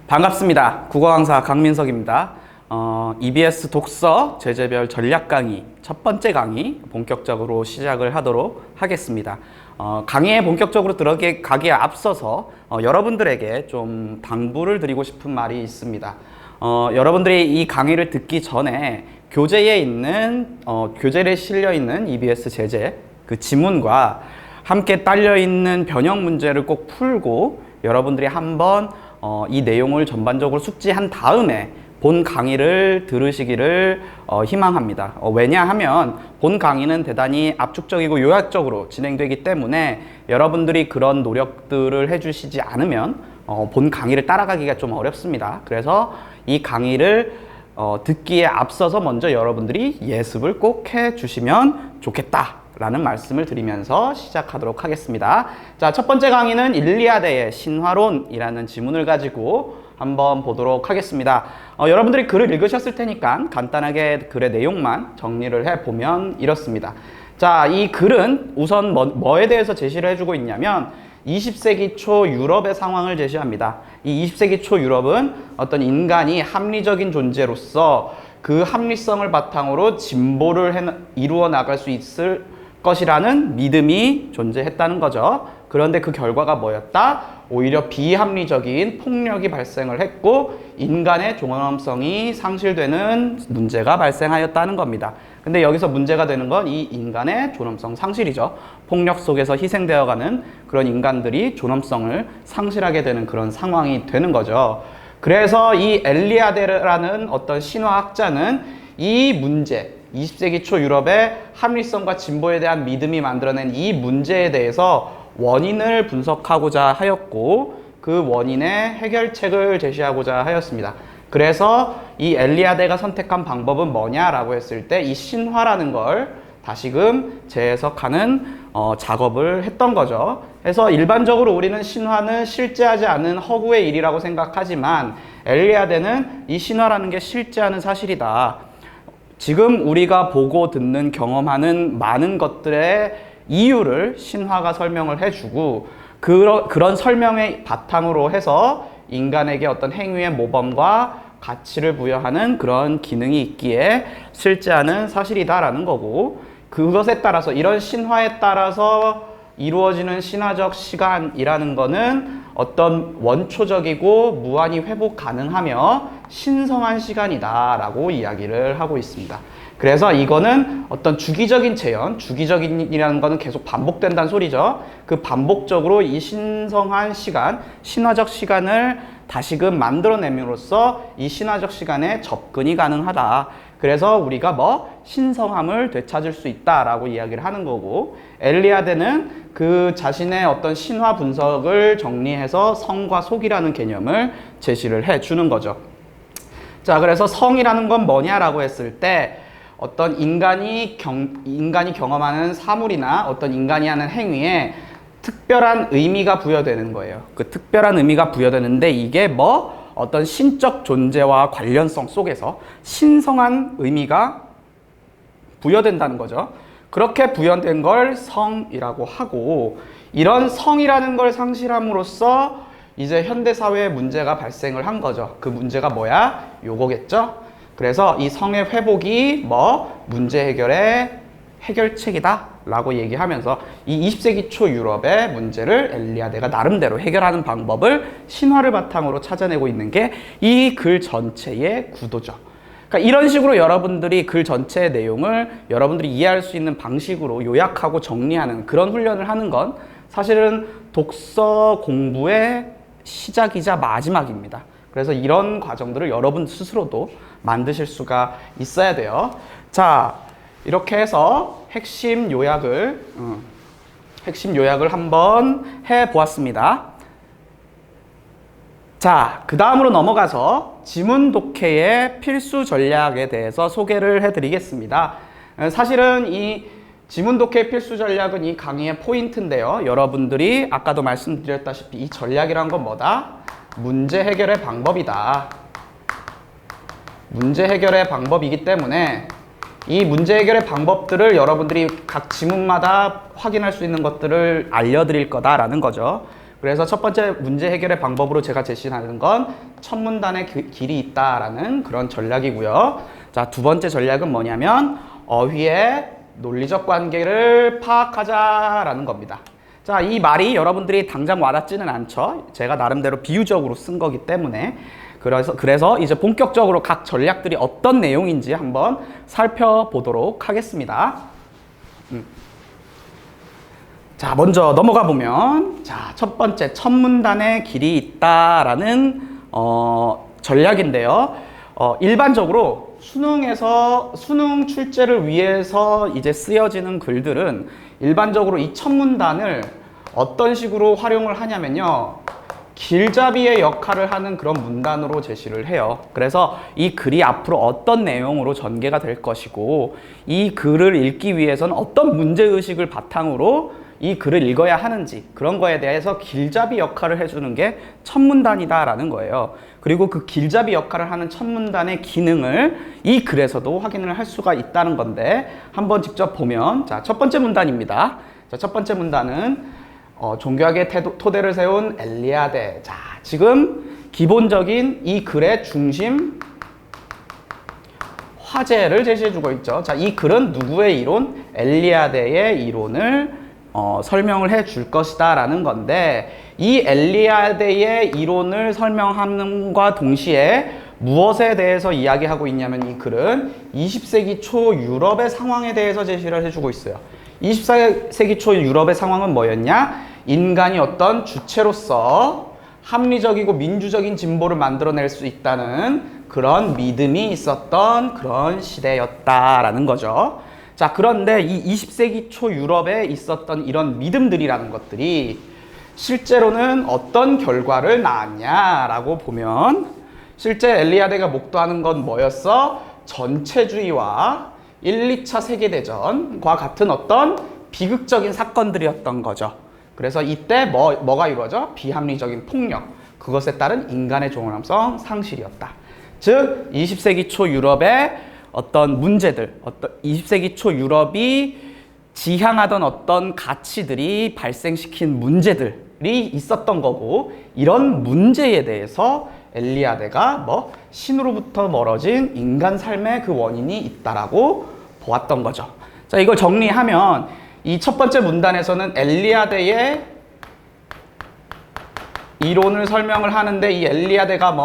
반갑습니다. 국어 강사 강민석입니다. EBS 독서 제재별 전략 강의 첫 번째 강의 본격적으로 시작을 하도록 하겠습니다. 강의에 본격적으로 들어가기에 앞서서 여러분들에게 좀 당부를 드리고 싶은 말이 있습니다. 여러분들이 이 강의를 듣기 전에 교재에 있는 교재에 실려 있는 EBS 제재 그 지문과 함께 딸려 있는 변형 문제를 꼭 풀고 여러분들이 한번 이 내용을 전반적으로 숙지한 다음에 본 강의를 들으시기를 희망합니다. 왜냐하면 본 강의는 대단히 압축적이고 요약적으로 진행되기 때문에 여러분들이 그런 노력들을 해주시지 않으면 본 강의를 따라가기가 좀 어렵습니다. 그래서 이 강의를 듣기에 앞서서 먼저 여러분들이 예습을 꼭 해주시면 좋겠다 라는 말씀을 드리면서 시작하도록 하겠습니다. 자, 첫 번째 강의는 일리아데의 신화론이라는 지문을 가지고 한번 보도록 하겠습니다. 여러분들이 글을 읽으셨을 테니까 간단하게 글의 내용만 정리를 해보면 이렇습니다. 자, 이 글은 우선 뭐에 대해서 제시를 해주고 있냐면 20세기 초 유럽의 상황을 제시합니다. 이 20세기 초 유럽은 어떤 인간이 합리적인 존재로서 그 합리성을 바탕으로 진보를 이루어 나갈 수 있을 것이라는 믿음이 존재했다는 거죠. 그런데 그 결과가 뭐였다? 오히려 비합리적인 폭력이 발생을 했고 인간의 존엄성이 상실되는 문제가 발생하였다는 겁니다. 근데 여기서 문제가 되는 건 이 인간의 존엄성 상실이죠. 폭력 속에서 희생되어가는 그런 인간들이 존엄성을 상실하게 되는 그런 상황이 되는 거죠. 그래서 이 엘리아데라는 어떤 신화학자는 이 문제, 20세기 초 유럽의 합리성과 진보에 대한 믿음이 만들어낸 이 문제에 대해서 원인을 분석하고자 하였고 그 원인의 해결책을 제시하고자 하였습니다. 그래서 이 엘리아데가 선택한 방법은 뭐냐라고 했을 때 이 신화라는 걸 다시금 재해석하는 작업을 했던 거죠. 그래서 일반적으로 우리는 신화는 실제하지 않은 허구의 일이라고 생각하지만 엘리아데는 이 신화라는 게 실제하는 사실이다. 지금 우리가 보고 듣는 경험하는 많은 것들의 이유를 신화가 설명을 해주고 그런 설명의 바탕으로 해서 인간에게 어떤 행위의 모범과 가치를 부여하는 그런 기능이 있기에 실제하는 사실이다라는 거고 그것에 따라서 이런 신화에 따라서 이루어지는 신화적 시간이라는 거는 어떤 원초적이고 무한히 회복 가능하며 신성한 시간이다라고 이야기를 하고 있습니다. 그래서 이거는 어떤 주기적인 재현, 주기적인이라는 거는 계속 반복된다는 소리죠. 그 반복적으로 이 신성한 시간, 신화적 시간을 다시금 만들어냄으로써 이 신화적 시간에 접근이 가능하다. 그래서 우리가 신성함을 되찾을 수 있다라고 이야기를 하는 거고 엘리아데는 그 자신의 어떤 신화 분석을 정리해서 성과 속이라는 개념을 제시를 해주는 거죠. 자, 그래서 성이라는 건 뭐냐라고 했을 때 어떤 인간이 경험하는 사물이나 어떤 인간이 하는 행위에 특별한 의미가 부여되는 거예요. 그 특별한 의미가 부여되는데 이게 어떤 신적 존재와 관련성 속에서 신성한 의미가 부여된다는 거죠. 그렇게 부여된 걸 성이라고 하고 이런 성이라는 걸 상실함으로써 이제 현대사회에 문제가 발생을 한 거죠. 그 문제가 뭐야? 요거겠죠? 그래서 이 성의 회복이 문제 해결의 해결책이다 라고 얘기하면서 이 20세기 초 유럽의 문제를 엘리아데가 나름대로 해결하는 방법을 신화를 바탕으로 찾아내고 있는 게 이 글 전체의 구도죠. 그러니까 이런 식으로 여러분들이 글 전체의 내용을 여러분들이 이해할 수 있는 방식으로 요약하고 정리하는 그런 훈련을 하는 건 사실은 독서 공부의 시작이자 마지막입니다. 그래서 이런 과정들을 여러분 스스로도 만드실 수가 있어야 돼요. 자, 이렇게 해서 핵심 요약을 한번 해보았습니다. 자, 그 다음으로 넘어가서 지문 독해의 필수 전략에 대해서 소개를 해드리겠습니다. 사실은 이 지문 독해 필수 전략은 이 강의의 포인트인데요. 여러분들이 아까도 말씀드렸다시피 이 전략이란 건 뭐다? 문제 해결의 방법이다. 문제 해결의 방법이기 때문에 이 문제 해결의 방법들을 여러분들이 각 지문마다 확인할 수 있는 것들을 알려드릴 거다라는 거죠. 그래서 첫 번째 문제 해결의 방법으로 제가 제시하는 건 첫 문단의 길이 있다라는 그런 전략이고요. 자, 두 번째 전략은 뭐냐면 어휘의 논리적 관계를 파악하자라는 겁니다. 자, 이 말이 여러분들이 당장 와닿지는 않죠. 제가 나름대로 비유적으로 쓴 거기 때문에. 그래서 이제 본격적으로 각 전략들이 어떤 내용인지 한번 살펴보도록 하겠습니다. 자, 먼저 넘어가 보면, 자, 첫 번째, 첫 문단의 길이 있다라는 전략인데요. 일반적으로 수능 출제를 위해서 이제 쓰여지는 글들은 일반적으로 이 첫 문단을 어떤 식으로 활용을 하냐면요. 길잡이의 역할을 하는 그런 문단으로 제시를 해요. 그래서 이 글이 앞으로 어떤 내용으로 전개가 될 것이고, 이 글을 읽기 위해서는 어떤 문제의식을 바탕으로 이 글을 읽어야 하는지, 그런 거에 대해서 길잡이 역할을 해주는 게 첫 문단이다라는 거예요. 그리고 그 길잡이 역할을 하는 첫 문단의 기능을 이 글에서도 확인을 할 수가 있다는 건데, 한번 직접 보면, 자, 첫 번째 문단입니다. 자, 첫 번째 문단은 종교학의 토대를 세운 엘리아데. 자, 지금 기본적인 이 글의 중심 화제를 제시해주고 있죠. 자, 이 글은 누구의 이론? 엘리아데의 이론을 설명을 해 줄 것이다 라는 건데, 이 엘리아데의 이론을 설명함과 동시에 무엇에 대해서 이야기하고 있냐면, 이 글은 20세기 초 유럽의 상황에 대해서 제시를 해주고 있어요. 24세기 초 유럽의 상황은 뭐였냐? 인간이 어떤 주체로서 합리적이고 민주적인 진보를 만들어낼 수 있다는 그런 믿음이 있었던 그런 시대였다라는 거죠. 자, 그런데 이 20세기 초 유럽에 있었던 이런 믿음들이라는 것들이 실제로는 어떤 결과를 낳았냐라고 보면, 실제 엘리아데가 목도하는 건 뭐였어? 전체주의와 1, 2차 세계대전과 같은 어떤 비극적인 사건들이었던 거죠. 그래서 이때 뭐가 이루어져? 비합리적인 폭력, 그것에 따른 인간의 존엄성 상실이었다. 즉 20세기 초 유럽의 어떤 문제들, 20세기 초 유럽이 지향하던 어떤 가치들이 발생시킨 문제들이 있었던 거고, 이런 문제에 대해서 엘리아데가 신으로부터 멀어진 인간 삶의 그 원인이 있다라고 보았던 거죠. 자, 이걸 정리하면 이 첫 번째 문단에서는 엘리아데의 이론을 설명을 하는데, 이 엘리아데가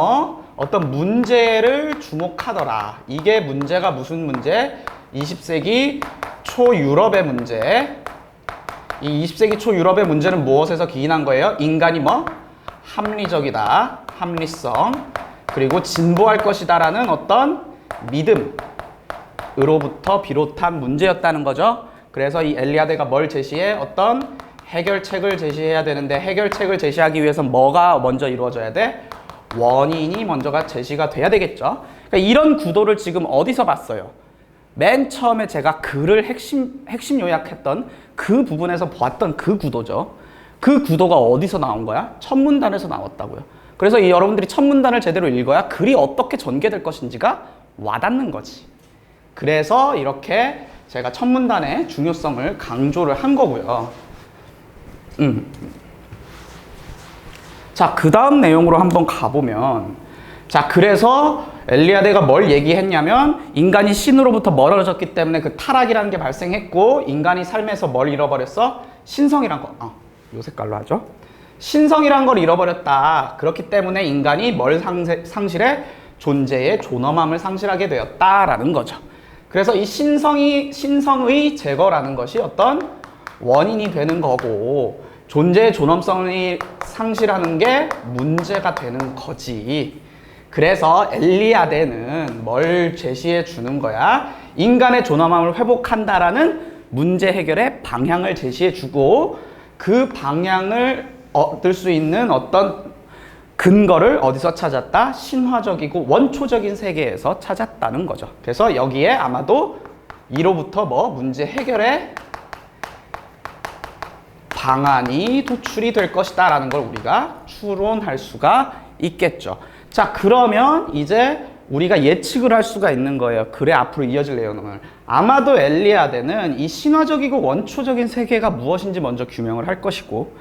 어떤 문제를 주목하더라. 이게 문제가 무슨 문제? 20세기 초 유럽의 문제. 이 20세기 초 유럽의 문제는 무엇에서 기인한 거예요? 인간이 합리적이다. 합리성. 그리고 진보할 것이다 라는 어떤 믿음으로부터 비롯한 문제였다는 거죠. 그래서 이 엘리아데가 뭘 제시해? 어떤 해결책을 제시해야 되는데, 해결책을 제시하기 위해서는 뭐가 먼저 이루어져야 돼? 원인이 먼저가 제시가 돼야 되겠죠. 그러니까 이런 구도를 지금 어디서 봤어요? 맨 처음에 제가 글을 핵심 요약했던 그 부분에서 보았던 그 구도죠. 그 구도가 어디서 나온 거야? 첫 문단에서 나왔다고요. 그래서 여러분들이 첫 문단을 제대로 읽어야 글이 어떻게 전개될 것인지가 와닿는 거지. 그래서 이렇게 제가 첫 문단의 중요성을 강조를 한 거고요. 자, 그 다음 내용으로 한번 가보면, 자, 그래서 엘리아데가 뭘 얘기했냐면, 인간이 신으로부터 멀어졌기 때문에 그 타락이라는 게 발생했고, 인간이 삶에서 뭘 잃어버렸어? 신성이란 거. 요 색깔로 하죠. 신성이란 걸 잃어버렸다. 그렇기 때문에 인간이 뭘 상실해? 존재의 존엄함을 상실하게 되었다라는 거죠. 그래서 이 신성의 제거라는 것이 어떤 원인이 되는 거고, 존재의 존엄성이 상실하는 게 문제가 되는 거지. 그래서 엘리아데는 뭘 제시해 주는 거야? 인간의 존엄함을 회복한다라는 문제 해결의 방향을 제시해 주고, 그 방향을 얻을 수 있는 어떤 근거를 어디서 찾았다? 신화적이고 원초적인 세계에서 찾았다는 거죠. 그래서 여기에 아마도 이로부터 문제 해결의 방안이 도출이 될 것이다 라는 걸 우리가 추론할 수가 있겠죠. 자, 그러면 이제 우리가 예측을 할 수가 있는 거예요. 그래 앞으로 이어질 내용을. 아마도 엘리아데는 이 신화적이고 원초적인 세계가 무엇인지 먼저 규명을 할 것이고,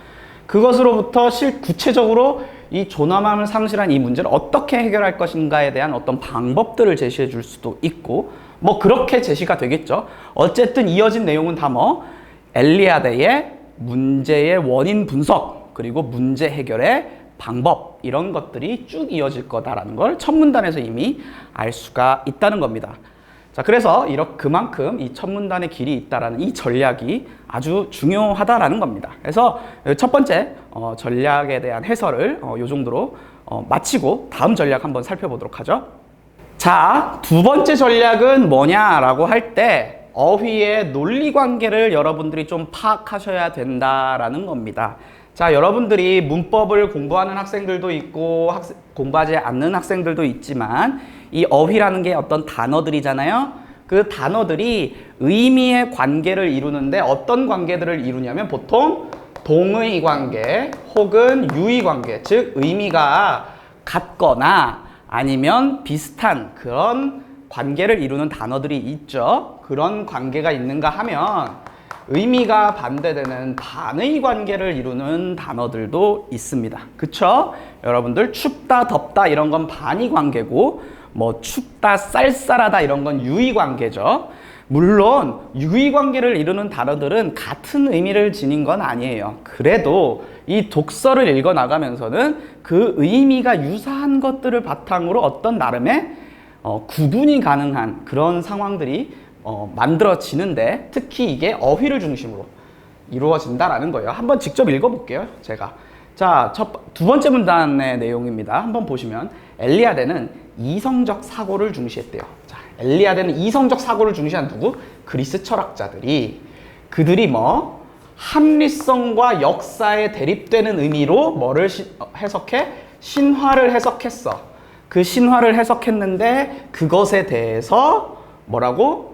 그것으로부터 구체적으로 이 존엄함을 상실한 이 문제를 어떻게 해결할 것인가에 대한 어떤 방법들을 제시해 줄 수도 있고, 뭐 그렇게 제시가 되겠죠. 어쨌든 이어진 내용은 다 뭐 엘리아데의 문제의 원인 분석, 그리고 문제 해결의 방법, 이런 것들이 쭉 이어질 거다라는 걸 첫 문단에서 이미 알 수가 있다는 겁니다. 자, 그래서 그만큼 이 첫 문단의 길이 있다라는 이 전략이 아주 중요하다라는 겁니다. 그래서 첫 번째 전략에 대한 해설을 요 정도로 마치고 다음 전략 한번 살펴보도록 하죠. 자, 두 번째 전략은 뭐냐라고 할 때 어휘의 논리 관계를 여러분들이 좀 파악하셔야 된다라는 겁니다. 자, 여러분들이 문법을 공부하는 학생들도 있고 공부하지 않는 학생들도 있지만, 이 어휘라는 게 어떤 단어들이잖아요. 그 단어들이 의미의 관계를 이루는데 어떤 관계들을 이루냐면 보통 동의 관계 혹은 유의 관계, 즉 의미가 같거나 아니면 비슷한 그런 관계를 이루는 단어들이 있죠. 그런 관계가 있는가 하면 의미가 반대되는 반의 관계를 이루는 단어들도 있습니다. 그쵸? 여러분들 춥다 덥다 이런 건 반의 관계고, 뭐 춥다 쌀쌀하다 이런 건 유의 관계죠. 물론 유의 관계를 이루는 단어들은 같은 의미를 지닌 건 아니에요. 그래도 이 독서를 읽어 나가면서는 그 의미가 유사한 것들을 바탕으로 어떤 나름의 구분이 가능한 그런 상황들이 만들어지는데, 특히 이게 어휘를 중심으로 이루어진다라는 거예요. 한번 직접 읽어볼게요, 제가. 자, 두 번째 문단의 내용입니다. 한번 보시면 엘리아데는 이성적 사고를 중시했대요. 자, 엘리아데는 이성적 사고를 중시한 누구? 그리스 철학자들이. 그들이 뭐 합리성과 역사에 대립되는 의미로 뭐를 해석해? 신화를 해석했어. 그 신화를 해석했는데 그것에 대해서 뭐라고?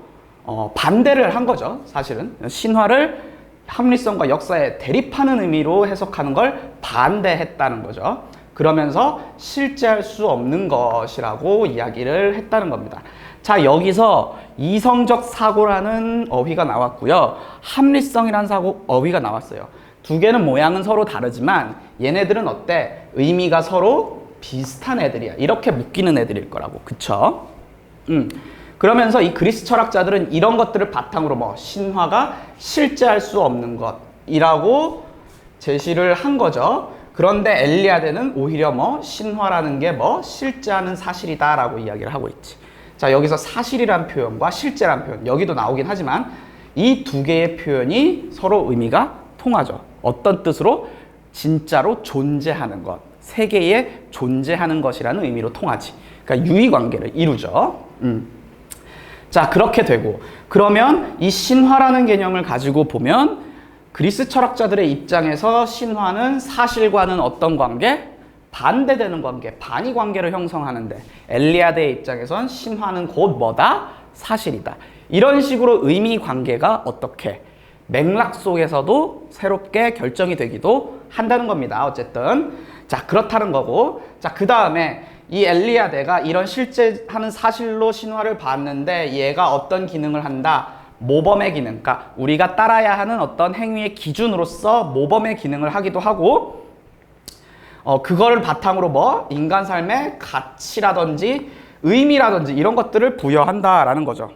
반대를 한 거죠. 사실은 신화를 합리성과 역사에 대립하는 의미로 해석하는 걸 반대했다는 거죠. 그러면서 실제할 수 없는 것이라고 이야기를 했다는 겁니다. 자, 여기서 이성적 사고라는 어휘가 나왔고요. 합리성이라는 어휘가 나왔어요. 두 개는 모양은 서로 다르지만 얘네들은 어때? 의미가 서로 비슷한 애들이야. 이렇게 묶이는 애들일 거라고. 그쵸? 그러면서 이 그리스 철학자들은 이런 것들을 바탕으로 뭐 신화가 실제할 수 없는 것이라고 제시를 한 거죠. 그런데 엘리아데는 오히려 뭐 신화라는 게 뭐 실제하는 사실이다라고 이야기를 하고 있지. 자, 여기서 사실이란 표현과 실제란 표현, 여기도 나오긴 하지만 이 두 개의 표현이 서로 의미가 통하죠. 어떤 뜻으로? 진짜로 존재하는 것, 세계에 존재하는 것이라는 의미로 통하지. 그러니까 유의 관계를 이루죠. 자, 그렇게 되고, 그러면 이 신화라는 개념을 가지고 보면 그리스 철학자들의 입장에서 신화는 사실과는 어떤 관계? 반대되는 관계, 반의 관계를 형성하는데, 엘리아데의 입장에선 신화는 곧 뭐다? 사실이다. 이런 식으로 의미 관계가 어떻게 맥락 속에서도 새롭게 결정이 되기도 한다는 겁니다. 어쨌든 자, 그렇다는 거고, 자, 그 다음에 이 엘리아데가 이런 실제하는 사실로 신화를 봤는데 얘가 어떤 기능을 한다? 모범의 기능, 그러니까 우리가 따라야 하는 어떤 행위의 기준으로서 모범의 기능을 하기도 하고, 그거를 바탕으로 뭐 인간 삶의 가치라든지 의미라든지 이런 것들을 부여한다라는 거죠.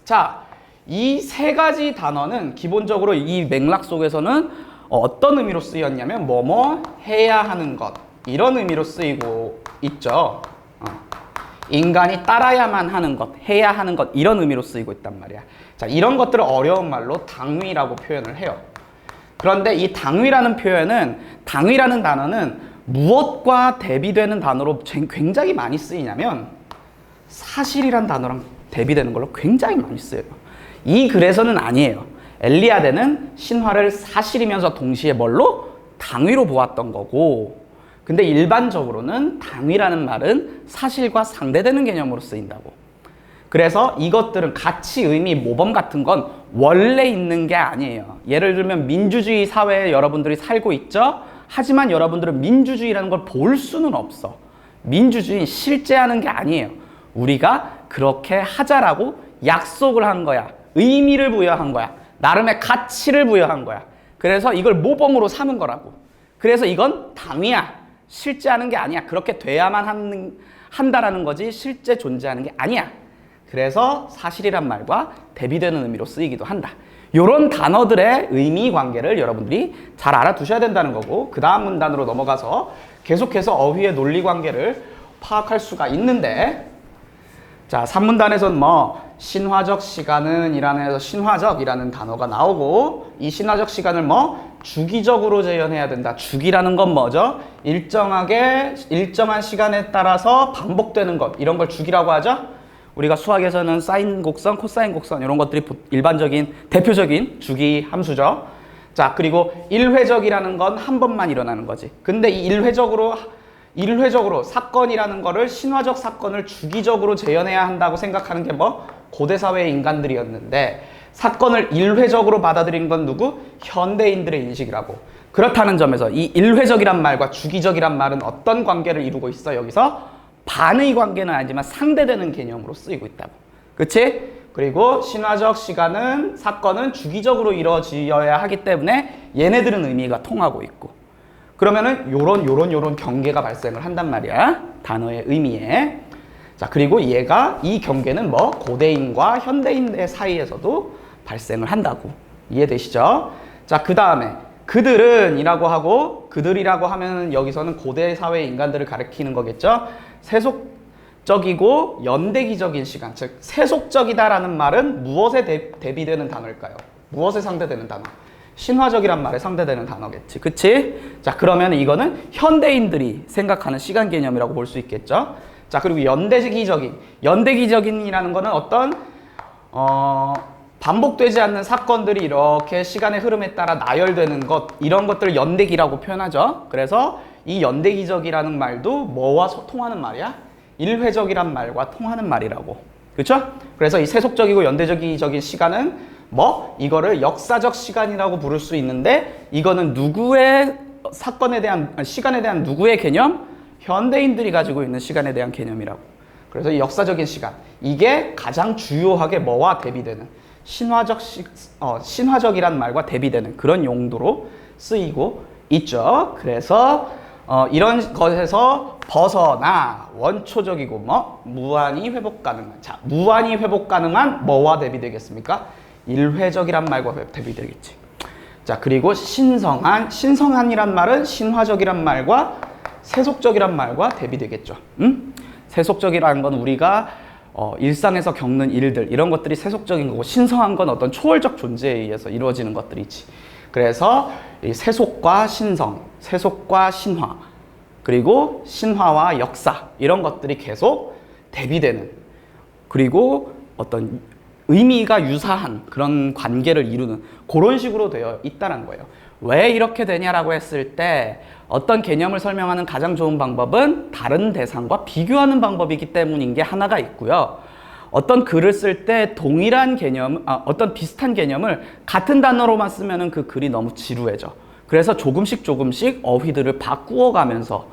자, 이 세 가지 단어는 기본적으로 이 맥락 속에서는 어떤 의미로 쓰였냐면 뭐뭐 해야 하는 것, 이런 의미로 쓰이고 있죠. 인간이 따라야만 하는 것, 해야 하는 것, 이런 의미로 쓰이고 있단 말이야. 자, 이런 것들을 어려운 말로 당위라고 표현을 해요. 그런데 이 당위라는 단어는 무엇과 대비되는 단어로 굉장히 많이 쓰이냐면 사실이란 단어랑 대비되는 걸로 굉장히 많이 쓰여요. 이 글에서는 아니에요. 엘리아데는 신화를 사실이면서 동시에 뭘로? 당위로 보았던 거고, 근데 일반적으로는 당위라는 말은 사실과 상대되는 개념으로 쓰인다고. 그래서 이것들은 가치, 의미, 모범 같은 건 원래 있는 게 아니에요. 예를 들면 민주주의 사회에 여러분들이 살고 있죠? 하지만 여러분들은 민주주의라는 걸 볼 수는 없어. 민주주의는 실제하는 게 아니에요. 우리가 그렇게 하자라고 약속을 한 거야. 의미를 부여한 거야. 나름의 가치를 부여한 거야. 그래서 이걸 모범으로 삼은 거라고. 그래서 이건 당위야. 실제 하는 게 아니야. 그렇게 돼야만 한다라는 거지 실제 존재하는 게 아니야. 그래서 사실이란 말과 대비되는 의미로 쓰이기도 한다. 이런 단어들의 의미 관계를 여러분들이 잘 알아두셔야 된다는 거고, 그 다음 문단으로 넘어가서 계속해서 어휘의 논리 관계를 파악할 수가 있는데, 자, 3문단에서는 뭐 신화적 시간은 이라는 해서 신화적이라는 단어가 나오고, 이 신화적 시간을 뭐 주기적으로 재현해야 된다. 주기라는 건 뭐죠? 일정한 시간에 따라서 반복되는 것, 이런 걸 주기라고 하죠. 우리가 수학에서는 사인 곡선, 코사인 곡선 이런 것들이 일반적인 대표적인 주기 함수죠. 자, 그리고 일회적이라는 건 한 번만 일어나는 거지. 근데 이 일회적으로 사건이라는 거를, 신화적 사건을 주기적으로 재현해야 한다고 생각하는 게 뭐 고대 사회의 인간들이었는데, 사건을 일회적으로 받아들인 건 누구? 현대인들의 인식이라고. 그렇다는 점에서 이 일회적이란 말과 주기적이란 말은 어떤 관계를 이루고 있어? 여기서 반의 관계는 아니지만 상대되는 개념으로 쓰이고 있다고. 그치? 그리고 신화적 시간은, 사건은 주기적으로 이루어져야 하기 때문에 얘네들은 의미가 통하고 있고, 그러면은 요런 경계가 발생을 한단 말이야. 단어의 의미에. 자, 그리고 이 경계는 뭐 고대인과 현대인의 사이에서도 발생을 한다고. 이해되시죠? 자, 그 다음에 그들은 이라고 하고, 그들이라고 하면 여기서는 고대 사회의 인간들을 가리키는 거겠죠? 세속적이고 연대기적인 시간, 즉 세속적이다라는 말은 무엇에 대비되는 단어일까요? 무엇에 상대되는 단어? 신화적이란 말에 상대되는 단어겠지. 그치? 자, 그러면 이거는 현대인들이 생각하는 시간 개념이라고 볼 수 있겠죠? 자, 그리고 연대기적인이라는 거는 어떤 반복되지 않는 사건들이 이렇게 시간의 흐름에 따라 나열되는 것, 이런 것들을 연대기라고 표현하죠. 그래서 이 연대기적이라는 말도 뭐와 통하는 말이야? 일회적이란 말과 통하는 말이라고. 그렇죠? 그래서 이 세속적이고 연대적인 시간은 뭐 이거를 역사적 시간이라고 부를 수 있는데, 이거는 누구의 시간에 대한 누구의 개념? 현대인들이 가지고 있는 시간에 대한 개념이라고. 그래서 이 역사적인 시간, 이게 가장 주요하게 뭐와 대비되는, 신화적이란 말과 대비되는 그런 용도로 쓰이고 있죠. 그래서 이런 것에서 벗어나 원초적이고 무한히 회복 가능한, 자, 무한히 회복 가능한 뭐와 대비되겠습니까? 일회적이란 말과 대비되겠지. 자, 그리고 신성한이란 말은 신화적이란 말과 세속적이란 말과 대비되겠죠. 세속적이라는 건 우리가 일상에서 겪는 일들, 이런 것들이 세속적인 거고, 신성한 건 어떤 초월적 존재에 의해서 이루어지는 것들이지. 그래서 이 세속과 신성, 세속과 신화, 그리고 신화와 역사, 이런 것들이 계속 대비되는, 그리고 어떤 의미가 유사한 그런 관계를 이루는 그런 식으로 되어 있다는 거예요. 왜 이렇게 되냐라고 했을 때, 어떤 개념을 설명하는 가장 좋은 방법은 다른 대상과 비교하는 방법이기 때문인 게 하나가 있고요. 어떤 글을 쓸 때 동일한 개념, 어떤 비슷한 개념을 같은 단어로만 쓰면은 그 글이 너무 지루해져. 그래서 조금씩 어휘들을 바꾸어 가면서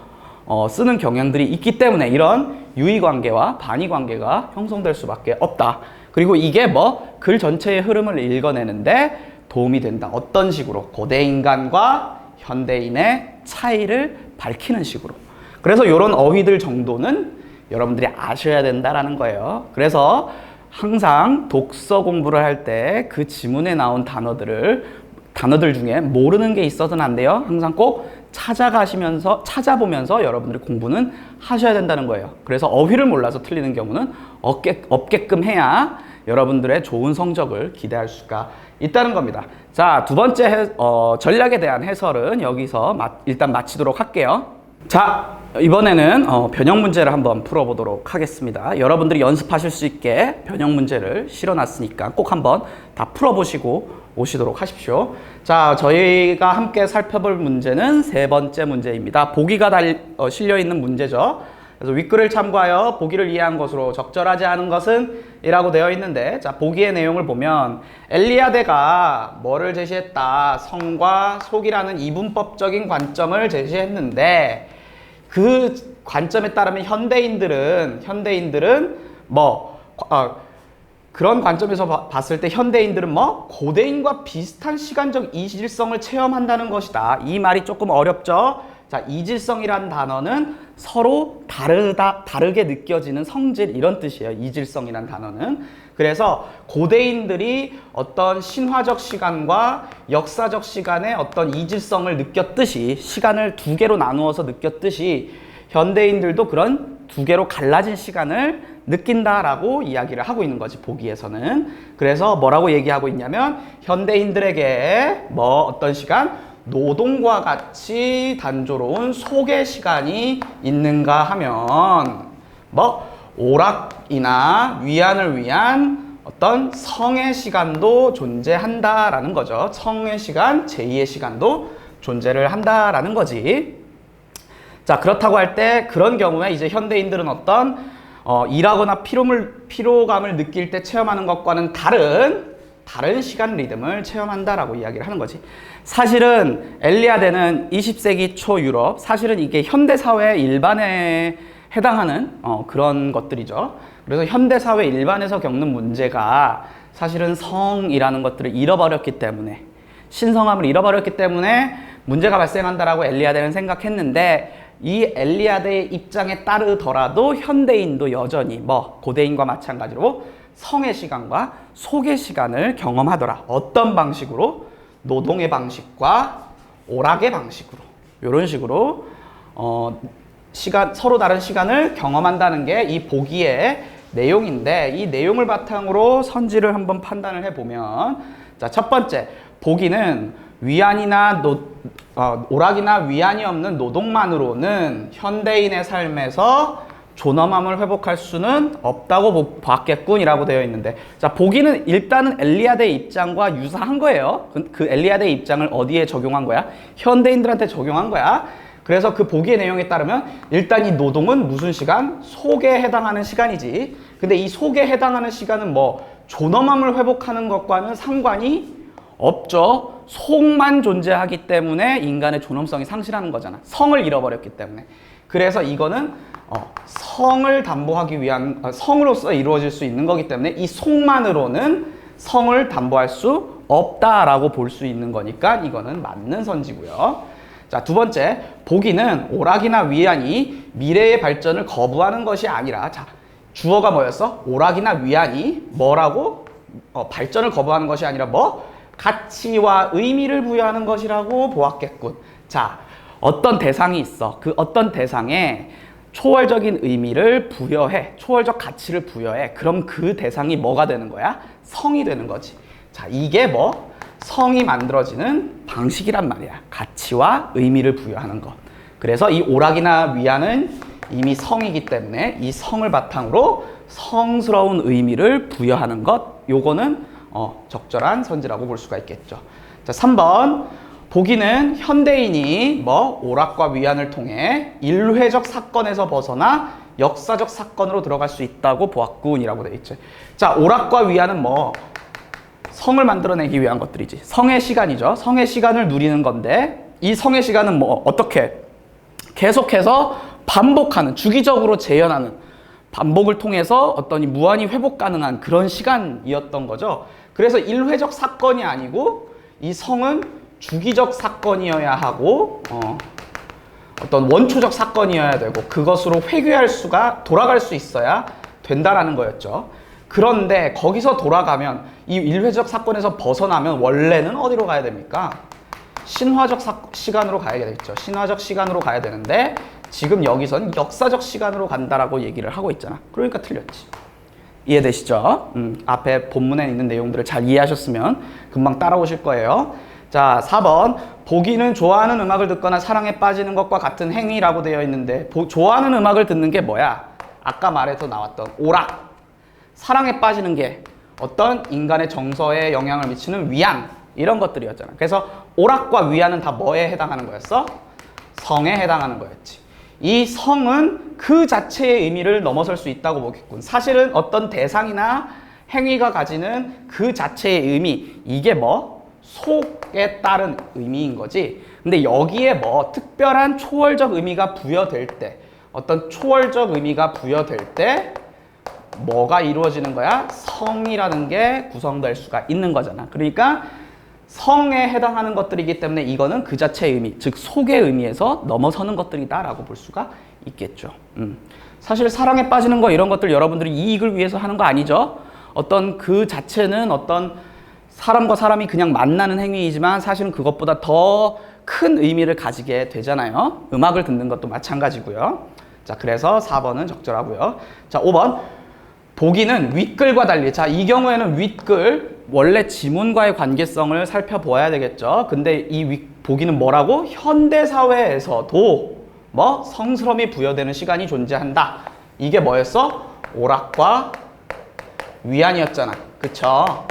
쓰는 경향들이 있기 때문에 이런 유의관계와 반의관계가 형성될 수밖에 없다. 그리고 이게 글 전체의 흐름을 읽어내는데 도움이 된다. 어떤 식으로? 고대 인간과 현대인의 차이를 밝히는 식으로. 그래서 이런 어휘들 정도는 여러분들이 아셔야 된다라는 거예요. 그래서 항상 독서 공부를 할 때 그 지문에 나온 단어들 중에 모르는 게 있어서는 안 돼요. 항상 꼭 찾아보면서 여러분들이 공부는 하셔야 된다는 거예요. 그래서 어휘를 몰라서 틀리는 경우는 없게끔 해야 여러분들의 좋은 성적을 기대할 수가 있다는 겁니다. 자, 두 번째 전략에 대한 해설은 여기서 일단 마치도록 할게요. 자, 이번에는 변형 문제를 한번 풀어보도록 하겠습니다. 여러분들이 연습하실 수 있게 변형 문제를 실어놨으니까 꼭 한번 다 풀어보시고 오시도록 하십시오. 자, 저희가 함께 살펴볼 문제는 세 번째 문제입니다. 보기가 실려있는 문제죠. 그래서 윗글을 참고하여 보기를 이해한 것으로 적절하지 않은 것은 이라고 되어 있는데, 자, 보기의 내용을 보면 엘리아데가 뭐를 제시했다? 성과 속이라는 이분법적인 관점을 제시했는데, 그 관점에 따르면 현대인들은 그런 관점에서 봤을 때 현대인들은 고대인과 비슷한 시간적 이질성을 체험한다는 것이다. 이 말이 조금 어렵죠? 자, 이질성이라는 단어는 서로 다르게 느껴지는 성질, 이런 뜻이에요. 이질성이라는 단어는. 그래서 고대인들이 어떤 신화적 시간과 역사적 시간의 어떤 이질성을 느꼈듯이, 시간을 두 개로 나누어서 느꼈듯이 현대인들도 그런 두 개로 갈라진 시간을 느낀다라고 이야기를 하고 있는 거지, 보기에서는. 그래서 뭐라고 얘기하고 있냐면, 현대인들에게 어떤 시간? 노동과 같이 단조로운 속의 시간이 있는가 하면 오락이나 위안을 위한 어떤 성의 시간도 존재한다라는 거죠. 성의 시간, 제2의 시간도 존재를 한다라는 거지. 자, 그렇다고 할 때 그런 경우에 이제 현대인들은 어떤 일하거나 피로감을 느낄 때 체험하는 것과는 다른 시간 리듬을 체험한다라고 이야기를 하는 거지. 사실은 엘리아데는 20세기 초 유럽, 사실은 이게 현대사회 일반에 해당하는 그런 것들이죠. 그래서 현대사회 일반에서 겪는 문제가 사실은 성이라는 것들을 잃어버렸기 때문에, 신성함을 잃어버렸기 때문에 문제가 발생한다라고 엘리아데는 생각했는데, 이 엘리아데의 입장에 따르더라도 현대인도 여전히 고대인과 마찬가지로 성의 시간과 속의 시간을 경험하더라. 어떤 방식으로? 노동의 방식과 오락의 방식으로, 이런 식으로 서로 다른 시간을 경험한다는 게 이 보기의 내용인데, 이 내용을 바탕으로 선지를 한번 판단을 해보면, 자, 첫 번째, 보기는 위안이나 오락이나 위안이 없는 노동만으로는 현대인의 삶에서 존엄함을 회복할 수는 없다고 봤겠군이라고 되어 있는데, 자, 보기는 일단은 엘리아데의 입장과 유사한 거예요. 그 엘리아데의 입장을 어디에 적용한 거야? 현대인들한테 적용한 거야. 그래서 그 보기의 내용에 따르면 일단 이 노동은 무슨 시간? 속에 해당하는 시간이지. 근데 이 속에 해당하는 시간은 존엄함을 회복하는 것과는 상관이 없죠. 속만 존재하기 때문에 인간의 존엄성이 상실하는 거잖아. 성을 잃어버렸기 때문에. 그래서 이거는 성을 담보하기 위한, 성으로서 이루어질 수 있는 거기 때문에 이 속만으로는 성을 담보할 수 없다라고 볼 수 있는 거니까 이거는 맞는 선지고요. 자, 두 번째, 보기는 오락이나 위안이 미래의 발전을 거부하는 것이 아니라, 자, 주어가 뭐였어? 오락이나 위안이 뭐라고? 발전을 거부하는 것이 아니라 가치와 의미를 부여하는 것이라고 보았겠군. 자, 어떤 대상이 있어. 그 어떤 대상에 초월적인 의미를 부여해. 초월적 가치를 부여해. 그럼 그 대상이 뭐가 되는 거야? 성이 되는 거지. 자, 이게 성이 만들어지는 방식이란 말이야. 가치와 의미를 부여하는 것. 그래서 이 오락이나 위안은 이미 성이기 때문에 이 성을 바탕으로 성스러운 의미를 부여하는 것. 요거는 적절한 선지라고 볼 수가 있겠죠. 자, 3번. 보기는 현대인이 오락과 위안을 통해 일회적 사건에서 벗어나 역사적 사건으로 들어갈 수 있다고 보았군이라고 되어 있죠. 자, 오락과 위안은 성을 만들어내기 위한 것들이지. 성의 시간이죠. 성의 시간을 누리는 건데, 이 성의 시간은 어떻게? 계속해서 반복하는, 주기적으로 재현하는, 반복을 통해서 어떤 무한히 회복 가능한 그런 시간이었던 거죠. 그래서 일회적 사건이 아니고 이 성은 주기적 사건이어야 하고 어떤 원초적 사건이어야 되고 그것으로 돌아갈 수 있어야 된다라는 거였죠. 그런데 거기서 돌아가면, 이 일회적 사건에서 벗어나면 원래는 어디로 가야 됩니까? 신화적 시간으로 가야 되겠죠. 신화적 시간으로 가야 되는데 지금 여기선 역사적 시간으로 간다라고 얘기를 하고 있잖아. 그러니까 틀렸지. 이해되시죠? 앞에 본문에 있는 내용들을 잘 이해하셨으면 금방 따라오실 거예요. 자, 4번. 보기는 좋아하는 음악을 듣거나 사랑에 빠지는 것과 같은 행위라고 되어 있는데, 좋아하는 음악을 듣는 게 뭐야? 아까 말에서 나왔던 오락. 사랑에 빠지는 게 어떤 인간의 정서에 영향을 미치는 위안, 이런 것들이었잖아. 그래서 오락과 위안은 다 뭐에 해당하는 거였어? 성에 해당하는 거였지. 이 성은 그 자체의 의미를 넘어설 수 있다고 보겠군. 사실은 어떤 대상이나 행위가 가지는 그 자체의 의미, 이게 속에 따른 의미인 거지. 근데 여기에 특별한 초월적 의미가 부여될 때, 어떤 초월적 의미가 부여될 때 뭐가 이루어지는 거야? 성이라는 게 구성될 수가 있는 거잖아. 그러니까 성에 해당하는 것들이기 때문에 이거는 그 자체의 의미, 즉 속의 의미에서 넘어서는 것들이다라고 볼 수가 있겠죠. 사실 사랑에 빠지는 거 이런 것들 여러분들이 이익을 위해서 하는 거 아니죠? 어떤 그 자체는 어떤 사람과 사람이 그냥 만나는 행위이지만 사실은 그것보다 더 큰 의미를 가지게 되잖아요. 음악을 듣는 것도 마찬가지고요. 자, 그래서 4번은 적절하고요. 자, 5번. 보기는 윗글과 달리. 자, 이 경우에는 윗글, 원래 지문과의 관계성을 살펴보아야 되겠죠. 근데 이 보기는 뭐라고? 현대사회에서도 뭐 성스러움이 부여되는 시간이 존재한다. 이게 뭐였어? 오락과 위안이었잖아. 그쵸?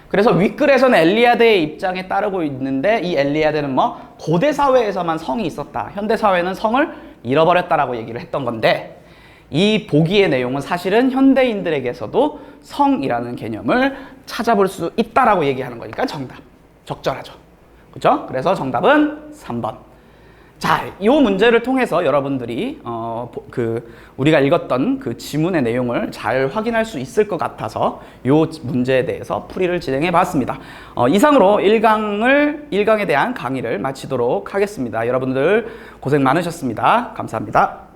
그래서 윗글에서는 엘리아드의 입장에 따르고 있는데 이 엘리아드는 뭐 고대 사회에서만 성이 있었다. 현대 사회는 성을 잃어버렸다라고 얘기를 했던 건데 이 보기의 내용은 사실은 현대인들에게서도 성이라는 개념을 찾아볼 수 있다라고 얘기하는 거니까 정답. 적절하죠. 그죠? 그래서 정답은 3번. 자, 이 문제를 통해서 여러분들이 우리가 읽었던 그 지문의 내용을 잘 확인할 수 있을 것 같아서 이 문제에 대해서 풀이를 진행해 봤습니다. 이상으로 1강에 대한 강의를 마치도록 하겠습니다. 여러분들 고생 많으셨습니다. 감사합니다.